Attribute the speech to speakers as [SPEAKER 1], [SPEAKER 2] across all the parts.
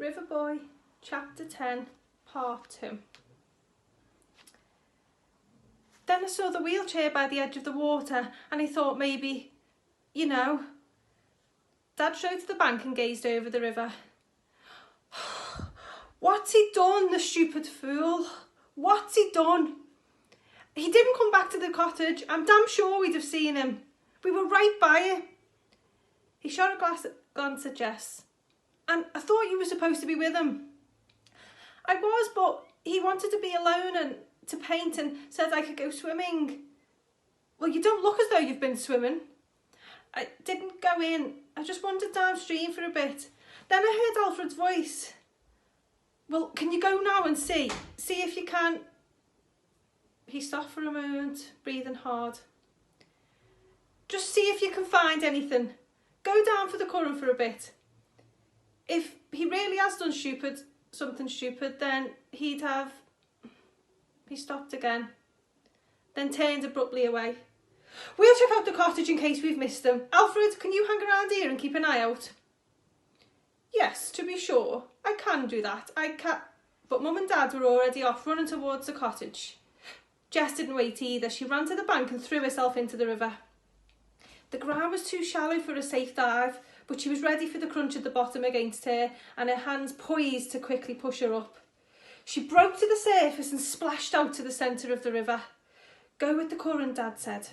[SPEAKER 1] River Boy, Chapter 10, Part 2. Then I saw the wheelchair by the edge of the water and I thought maybe, you know. Dad strode to the bank and gazed over the river. What's he done, the stupid fool? What's he done? He didn't come back to the cottage. I'm damn sure we'd have seen him. We were right by it. He shot a glance at Jess. And I thought you were supposed to be with him. I was, but he wanted to be alone and to paint and said I could go swimming. Well, you don't look as though you've been swimming. I didn't go in. I just wandered downstream for a bit. Then I heard Alfred's voice. Well, can you go now and see? See if you can. He stopped for a moment, breathing hard. Just see if you can find anything. Go down for the current for a bit. If he really has done something stupid, then he'd have... He stopped again, then turned abruptly away. We'll check out the cottage in case we've missed him. Alfred, can you hang around here and keep an eye out? Yes, to be sure. I can do that. I can. But Mum and Dad were already off running towards the cottage. Jess didn't wait either. She ran to the bank and threw herself into the river. The ground was too shallow for a safe dive, but she was ready for the crunch at the bottom against her and her hands poised to quickly push her up. She broke to the surface and splashed out to the centre of the river. Go with the current, Dad said.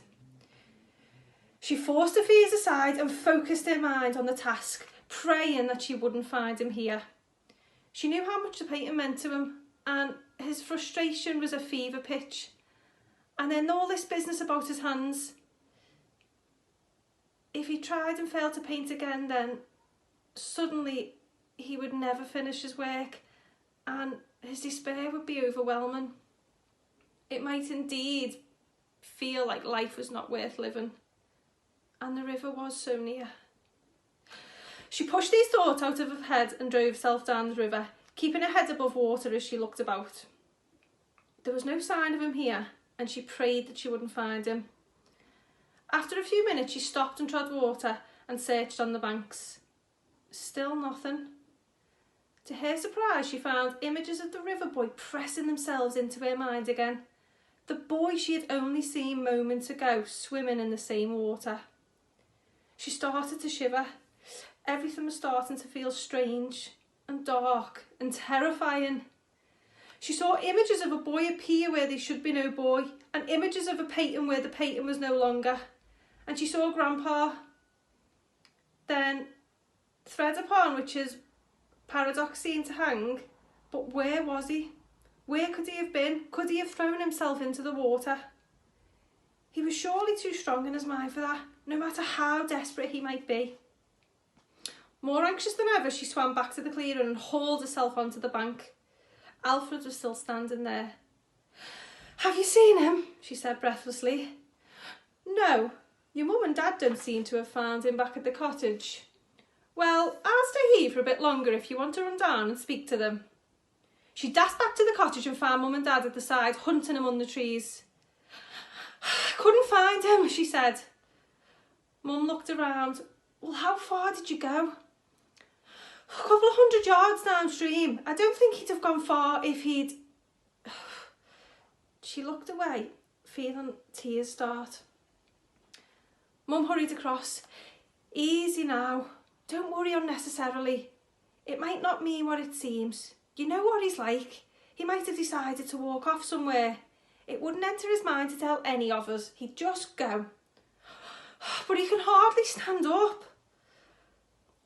[SPEAKER 1] She forced her fears aside and focused her mind on the task, praying that she wouldn't find him here. She knew how much the painting meant to him, and his frustration was a fever pitch. And then all this business about his hands. If he tried and failed to paint again, then suddenly he would never finish his work, and his despair would be overwhelming. It might indeed feel like life was not worth living, and the river was so near. She pushed these thoughts out of her head and drove herself down the river, keeping her head above water as she looked about. There was no sign of him here, and she prayed that she wouldn't find him. After a few minutes, she stopped and trod water and searched on the banks. Still nothing. To her surprise, she found images of the river boy pressing themselves into her mind again. The boy she had only seen moments ago swimming in the same water. She started to shiver. Everything was starting to feel strange and dark and terrifying. She saw images of a boy appear where there should be no boy, and images of a painting where the painting was no longer. And she saw Grandpa. Then thread upon, which is paradox seen to hang. But where was he? Where could he have been? Could he have thrown himself into the water? He was surely too strong in his mind for that, no matter how desperate he might be. More anxious than ever, she swam back to the clearing and hauled herself onto the bank. Alfred was still standing there. Have you seen him? She said breathlessly. No, your mum and dad don't seem to have found him back at the cottage. Well, I'll stay here for a bit longer if you want to run down and speak to them. She dashed back to the cottage and found Mum and Dad at the side, hunting him on the trees. I couldn't find him, she said. Mum looked around. Well, how far did you go? A couple of 100 yards downstream. I don't think he'd have gone far if he'd... She looked away, feeling tears start. Mum hurried across. Easy now. Don't worry unnecessarily. It might not mean what it seems. You know what he's like. He might have decided to walk off somewhere. It wouldn't enter his mind to tell any of us. He'd just go. But he can hardly stand up.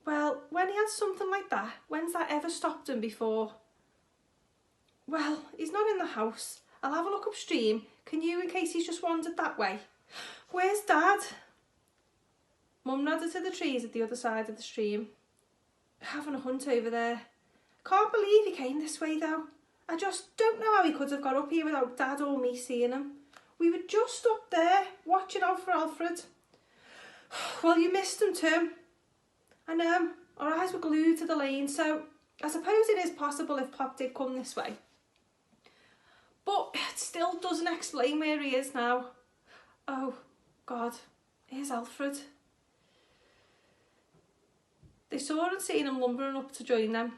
[SPEAKER 1] Well, when he has something like that, when's that ever stopped him before? Well, he's not in the house. I'll have a look upstream. Can you, in case he's just wandered that way? Where's Dad? Mum nodded to the trees at the other side of the stream. Having a hunt over there. Can't believe he came this way though. I just don't know how he could have got up here without Dad or me seeing him. We were just up there, watching out for Alfred. Well, you missed him too. I know, our eyes were glued to the lane, so I suppose it is possible if Pop did come this way. But it still doesn't explain where he is now. Oh, God, here's Alfred. They saw and seen him lumbering up to join them.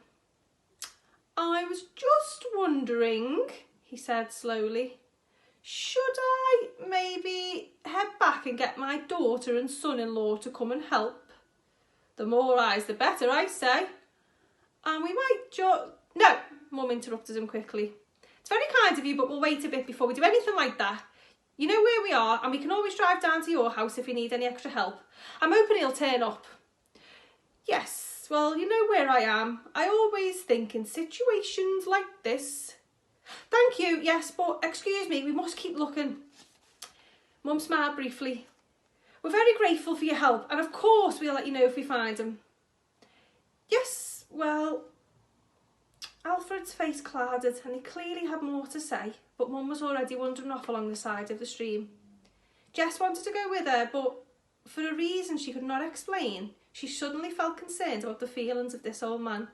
[SPEAKER 1] I was just wondering, he said slowly, should I maybe head back and get my daughter and son-in-law to come and help? The more eyes, the better, I say. And we might just... No, Mum interrupted him quickly. It's very kind of you, but we'll wait a bit before we do anything like that. You know where we are, and we can always drive down to your house if you need any extra help. I'm hoping he'll turn up. Yes, well, you know where I am. I always think in situations like this. Thank you, yes, but excuse me, we must keep looking. Mum smiled briefly. We're very grateful for your help, and of course we'll let you know if we find him. Yes, well... Alfred's face clouded and he clearly had more to say, but Mum was already wandering off along the side of the stream. Jess wanted to go with her, but for a reason she could not explain, she suddenly felt concerned about the feelings of this old man.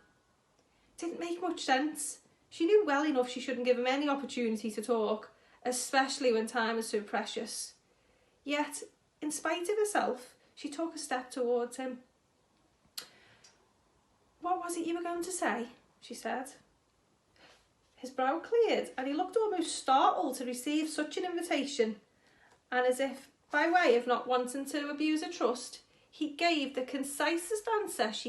[SPEAKER 1] It didn't make much sense. She knew well enough she shouldn't give him any opportunity to talk, especially when time is so precious. Yet, in spite of herself, she took a step towards him. What was it you were going to say? She said. His brow cleared and he looked almost startled to receive such an invitation, and as if by way of not wanting to abuse her trust, he gave the concisest answer she